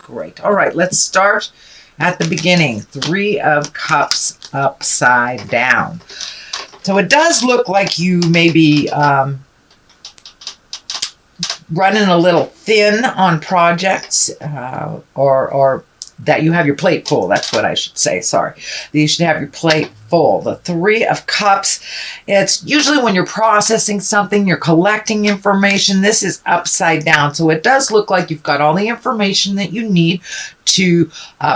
Great. All right, let's start at the beginning. 3 of Cups upside down. So it does look like you may be running a little thin on projects, or that you have your plate full. That's what I should say. Sorry. You should have your plate full. The 3 of Cups, it's usually when you're processing something, you're collecting information. This is upside down. So it does look like you've got all the information that you need to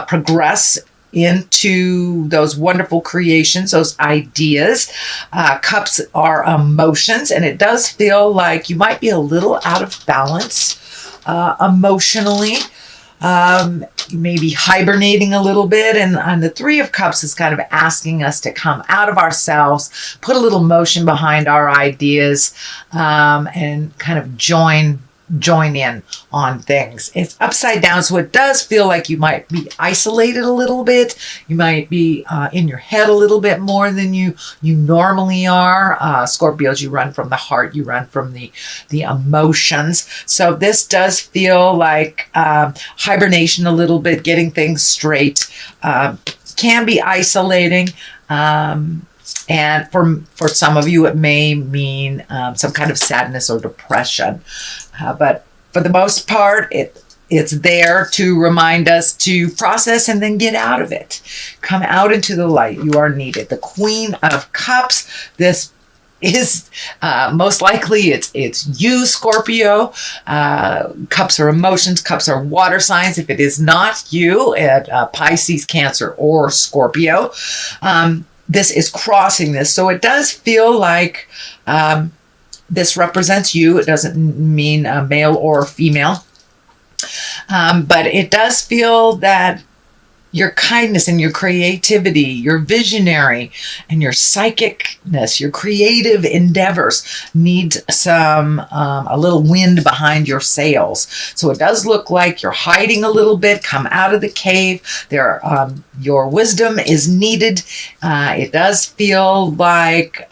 progress into those wonderful creations, those ideas. Cups are emotions, and it does feel like you might be a little out of balance emotionally. You may be hibernating a little bit, and the 3 of Cups is kind of asking us to come out of ourselves, put a little motion behind our ideas, and kind of join in on things. It's upside down, so it does feel like you might be isolated a little bit. You might be in your head a little bit more than you normally are. Scorpios, you run from the heart, you run from the emotions. So this does feel like hibernation a little bit, getting things straight. Can be isolating. And for some of you, it may mean some kind of sadness or depression. But for the most part, it's there to remind us to process and then get out of it. Come out into the light. You are needed. The Queen of Cups, this is most likely it's you, Scorpio. Cups are emotions. Cups are water signs. If it is not you, Pisces, Cancer, or Scorpio, this is crossing this. So it does feel like this represents you. It doesn't mean male or female. But it does feel that your kindness and your creativity, your visionary and your psychicness, your creative endeavors need a little wind behind your sails. So it does look like you're hiding a little bit. Come out of the cave. Your wisdom is needed. It does feel like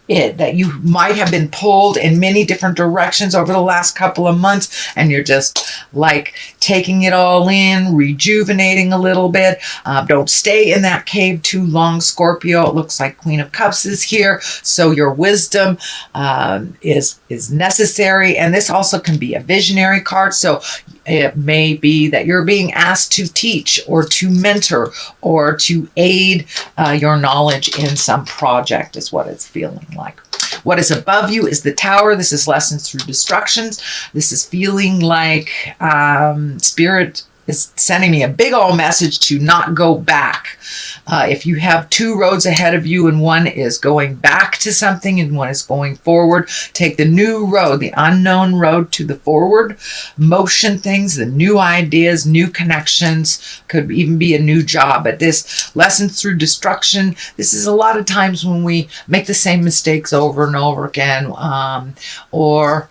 that you might have been pulled in many different directions over the last couple of months, and you're just like taking it all in, rejuvenating a little bit. Don't stay in that cave too long, Scorpio. It looks like Queen of Cups is here, so your wisdom is necessary. And this also can be a visionary card, so it may be that you're being asked to teach or to mentor or to aid your knowledge in some project, is what it's feeling like. What is above you is the Tower. This is lessons through destructions. This is feeling like Spirit is sending me a big old message to not go back. If you have 2 roads ahead of you and one is going back to something and one is going forward, take the new road, the unknown road to the forward motion things, the new ideas, new connections, could even be a new job. But this lessons through destruction, this is a lot of times when we make the same mistakes over and over again, or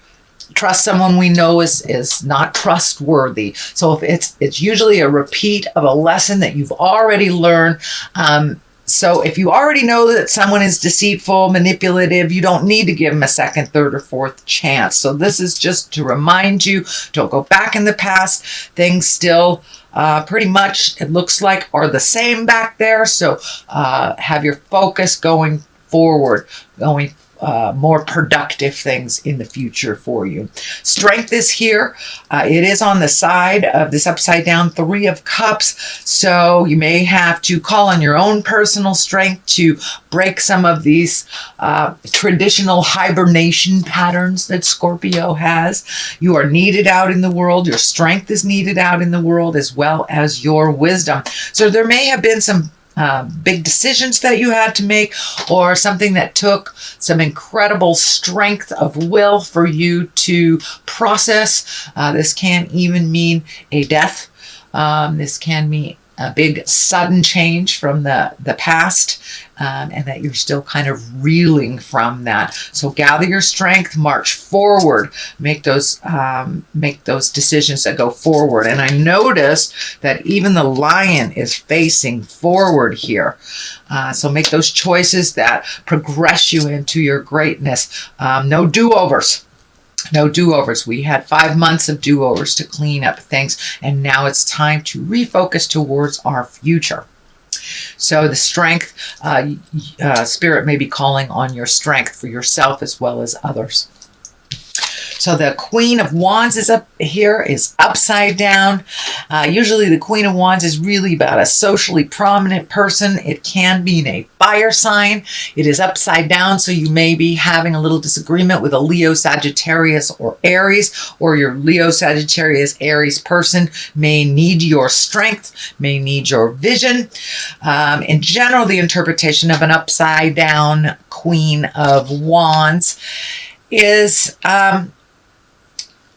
trust someone we know is not trustworthy. So if it's usually a repeat of a lesson that you've already learned. So if you already know that someone is deceitful, manipulative, you don't need to give them a second, third, or fourth chance. So this is just to remind you, don't go back in the past. Things still pretty much, it looks like, are the same back there. So have your focus going forward, more productive things in the future for you. Strength is here. It is on the side of this upside down 3 of Cups. So you may have to call on your own personal strength to break some of these traditional hibernation patterns that Scorpio has. You are needed out in the world. Your strength is needed out in the world, as well as your wisdom. So there may have been some big decisions that you had to make, or something that took some incredible strength of will for you to process. This can even mean a death. This can mean a big sudden change from the past, and that you're still kind of reeling from that. So gather your strength, march forward, make those decisions that go forward. And I noticed that even the lion is facing forward here. So make those choices that progress you into your greatness. No do-overs. No do-overs. We had 5 months of do-overs to clean up things, and now it's time to refocus towards our future. So the strength, Spirit may be calling on your strength for yourself as well as others. So the Queen of Wands is up here, is upside down. Usually the Queen of Wands is really about a socially prominent person. It can be in a fire sign. It is upside down, so you may be having a little disagreement with a Leo, Sagittarius, or Aries, or your Leo, Sagittarius, Aries person may need your strength, may need your vision. In general, the interpretation of an upside down Queen of Wands is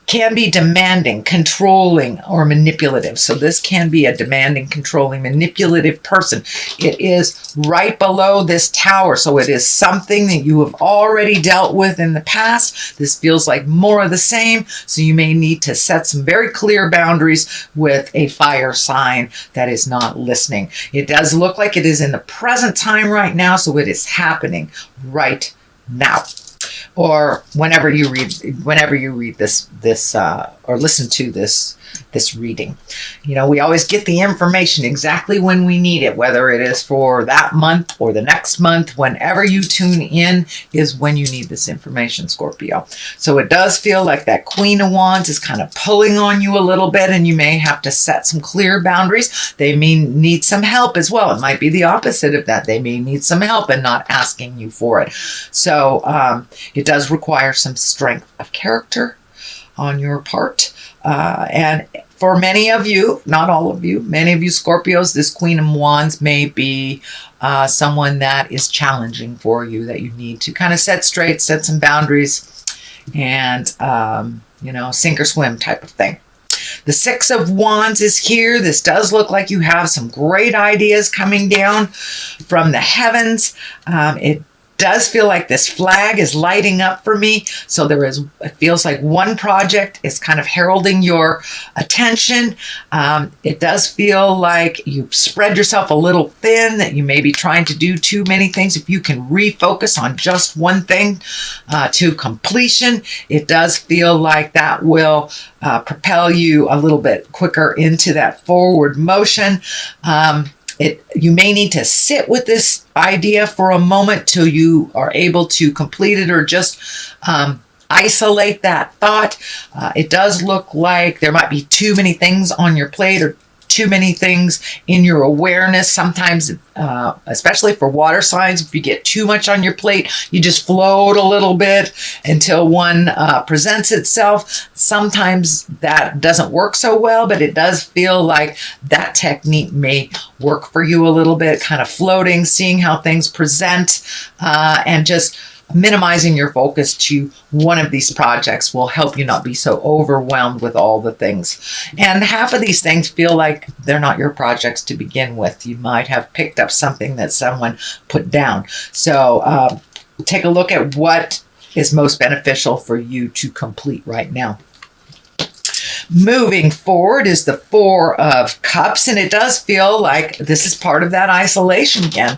can be demanding, controlling, or manipulative. So this can be a demanding, controlling, manipulative person. It is right below this tower. So it is something that you have already dealt with in the past. This feels like more of the same. So you may need to set some very clear boundaries with a fire sign that is not listening. It does look like it is in the present time right now. So it is happening right now. Or whenever you read this or listen to this reading. You know, we always get the information exactly when we need it, whether it is for that month or the next month. Whenever you tune in is when you need this information, Scorpio. So it does feel like that Queen of Wands is kind of pulling on you a little bit, and you may have to set some clear boundaries. They may need some help as well. It might be the opposite of that. They may need some help and not asking you for it. So it does require some strength of character on your part. And for many of you, not all of you, many of you Scorpios, this Queen of Wands may be someone that is challenging for you, that you need to kind of set straight, set some boundaries, and, you know, sink or swim type of thing. The Six of Wands is here. This does look like you have some great ideas coming down from the heavens. It does feel like this flag is lighting up for me. So it feels like one project is kind of heralding your attention. It does feel like you've spread yourself a little thin, that you may be trying to do too many things. If you can refocus on just one thing to completion, it does feel like that will propel you a little bit quicker into that forward motion. You may need to sit with this idea for a moment till you are able to complete it, or just isolate that thought. It does look like there might be too many things on your plate, or too many things in your awareness. Sometimes, especially for water signs, if you get too much on your plate, you just float a little bit until one presents itself. Sometimes that doesn't work so well, but it does feel like that technique may work for you a little bit, kind of floating, seeing how things present, and just minimizing your focus to one of these projects will help you not be so overwhelmed with all the things. And half of these things feel like they're not your projects to begin with. You might have picked up something that someone put down. So take a look at what is most beneficial for you to complete right now. Moving forward is the Four of Cups, and it does feel like this is part of that isolation again.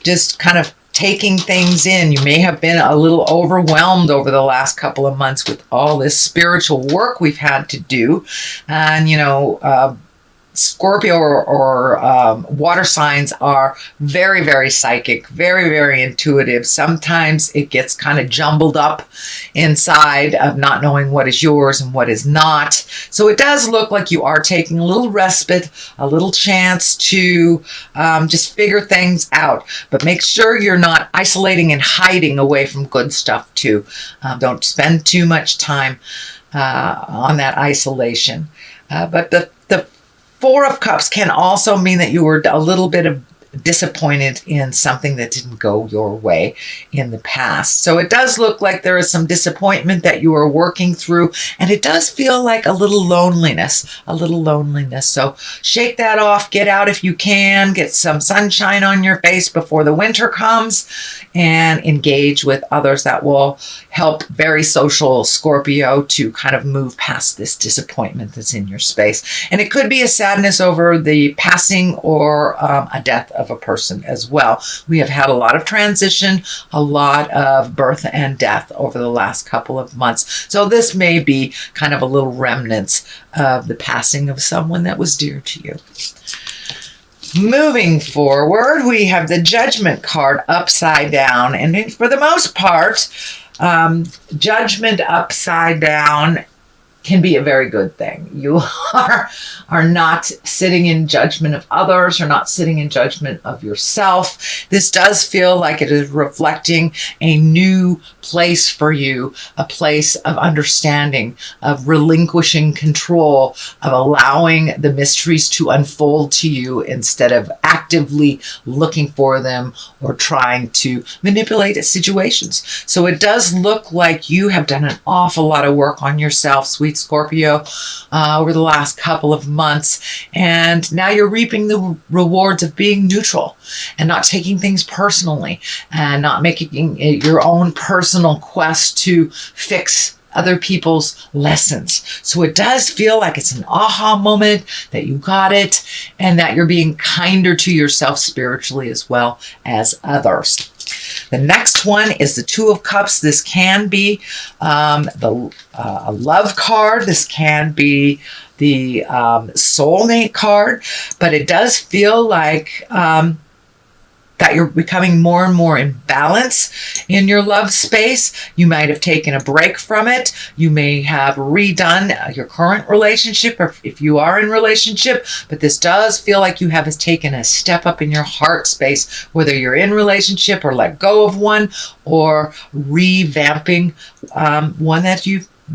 Just kind of taking things in. You may have been a little overwhelmed over the last couple of months with all this spiritual work we've had to do. And, you know, Scorpio or water signs are very, very psychic, very, very intuitive. Sometimes it gets kind of jumbled up inside of not knowing what is yours and what is not. So it does look like you are taking a little respite, a little chance to just figure things out. But make sure you're not isolating and hiding away from good stuff too. Don't spend too much time on that isolation. But the Four of Cups can also mean that you were a little bit disappointed in something that didn't go your way in the past. So it does look like there is some disappointment that you are working through, and it does feel like a little loneliness. So shake that off, get out if you can, get some sunshine on your face before the winter comes, and engage with others. That will help very social Scorpio to kind of move past this disappointment that's in your space. And it could be a sadness over the passing or a death of a person as well. We have had a lot of transition, a lot of birth and death over the last couple of months. So this may be kind of a little remnants of the passing of someone that was dear to you. Moving forward, we have the Judgment card upside down. And for the most part, Judgment upside down can be a very good thing. You are not sitting in judgment of others, or not sitting in judgment of yourself. This does feel like it is reflecting a new place for you, a place of understanding, of relinquishing control, of allowing the mysteries to unfold to you instead of actively looking for them or trying to manipulate situations. So it does look like you have done an awful lot of work on yourself, sweet Scorpio, over the last couple of months, and now you're reaping the rewards of being neutral and not taking things personally and not making it your own personal quest to fix other people's lessons. So it does feel like it's an aha moment, that you got it, and that you're being kinder to yourself spiritually as well as others. The next one is the Two of Cups. This can be a love card. This can be the soulmate card, but it does feel like that you're becoming more and more in balance in your love space. You might have taken a break from it. You may have redone your current relationship, or if you are in relationship, but this does feel like you have taken a step up in your heart space, whether you're in relationship or let go of one, or revamping one that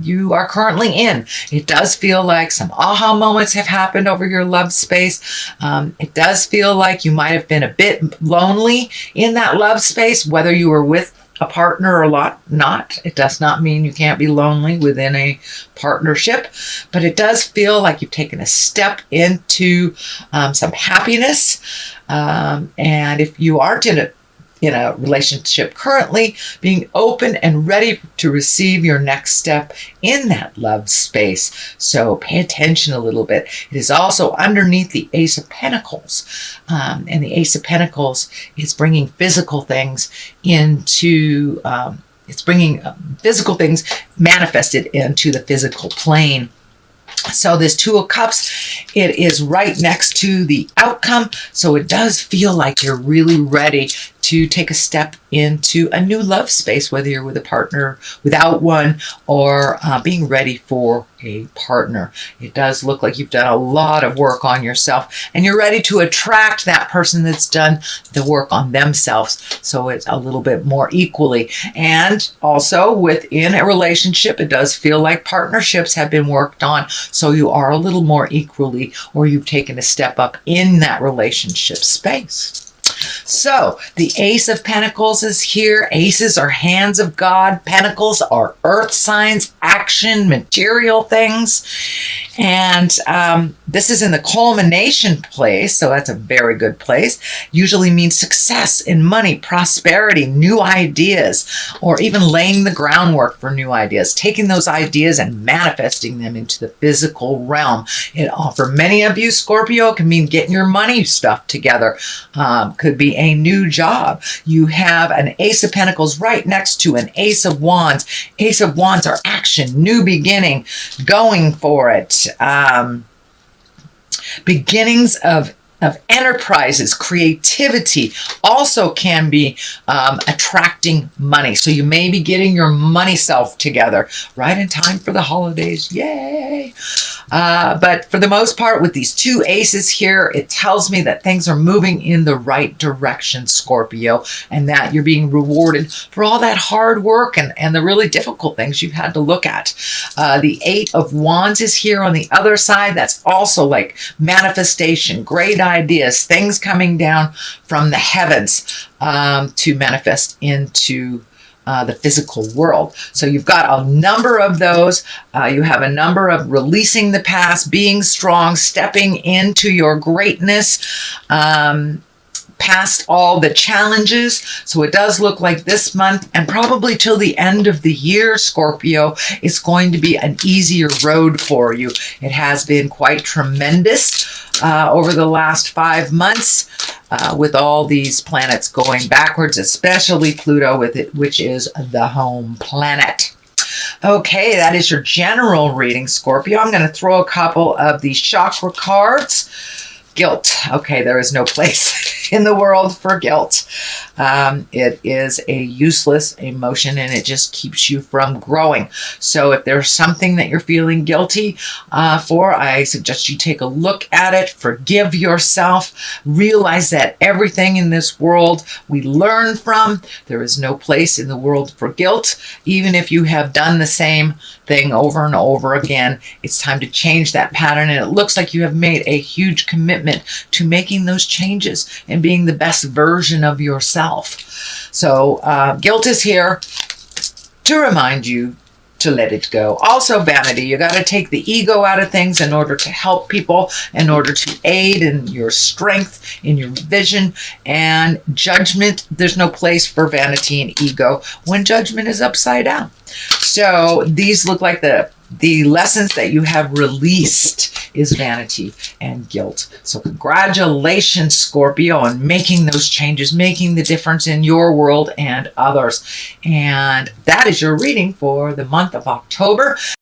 you are currently in. It does feel like some aha moments have happened over your love space. It does feel like you might have been a bit lonely in that love space, whether you were with a partner or not. It does not mean you can't be lonely within a partnership, but it does feel like you've taken a step into some happiness. And if you aren't in a relationship currently, being open and ready to receive your next step in that love space. So pay attention a little bit. It is also underneath the Ace of Pentacles. And the Ace of Pentacles is bringing physical things into, it's bringing physical things manifested into the physical plane. So this Two of Cups, it is right next to the outcome. So it does feel like you're really ready to take a step into a new love space, whether you're with a partner, without one, or being ready for a partner. It does look like you've done a lot of work on yourself, and you're ready to attract that person that's done the work on themselves. So it's a little bit more equally. And also within a relationship, it does feel like partnerships have been worked on. So you are a little more equally, or you've taken a step up in that relationship space. So the Ace of Pentacles is here. Aces are hands of God. Pentacles are earth signs, action, material things. And this is in the culmination place, so that's a very good place. Usually means success in money, prosperity, new ideas, or even laying the groundwork for new ideas, taking those ideas and manifesting them into the physical realm. For many of you, Scorpio, it can mean getting your money stuff together. Could be a new job. You have an Ace of Pentacles right next to an Ace of Wands. Ace of Wands are action, new beginning, going for it. Beginnings of enterprises, creativity, also can be attracting money. So you may be getting your money self together right in time for the holidays. Yay! But for the most part, with these two aces here, it tells me that things are moving in the right direction, Scorpio, and that you're being rewarded for all that hard work and the really difficult things you've had to look at. The Eight of Wands is here on the other side. That's also like manifestation, great ideas, things coming down from the heavens to manifest into the physical world. So you've got a number of those. You have a number of releasing the past, being strong, stepping into your greatness, past all the challenges. So it does look like this month and probably till the end of the year, Scorpio, is going to be an easier road for you. It has been quite tremendous over the last 5 months with all these planets going backwards, especially Pluto with it, which is the home planet. Okay, that is your general reading, Scorpio. I'm going to throw a couple of these chakra cards. Guilt. Okay, there is no place in the world for guilt. It is a useless emotion and it just keeps you from growing. So if there's something that you're feeling guilty for, I suggest you take a look at it, forgive yourself, realize that everything in this world we learn from. There is no place in the world for guilt. Even if you have done the same thing over and over again, it's time to change that pattern. And it looks like you have made a huge commitment to making those changes and being the best version of yourself. So guilt is here to remind you to let it go. Also vanity. You got to take the ego out of things in order to help people, in order to aid in your strength, in your vision. And judgment, there's no place for vanity and ego when judgment is upside down. So these look like the lessons that you have released is vanity and guilt. So congratulations, Scorpio, on making those changes, making the difference in your world and others. And that is your reading for the month of October.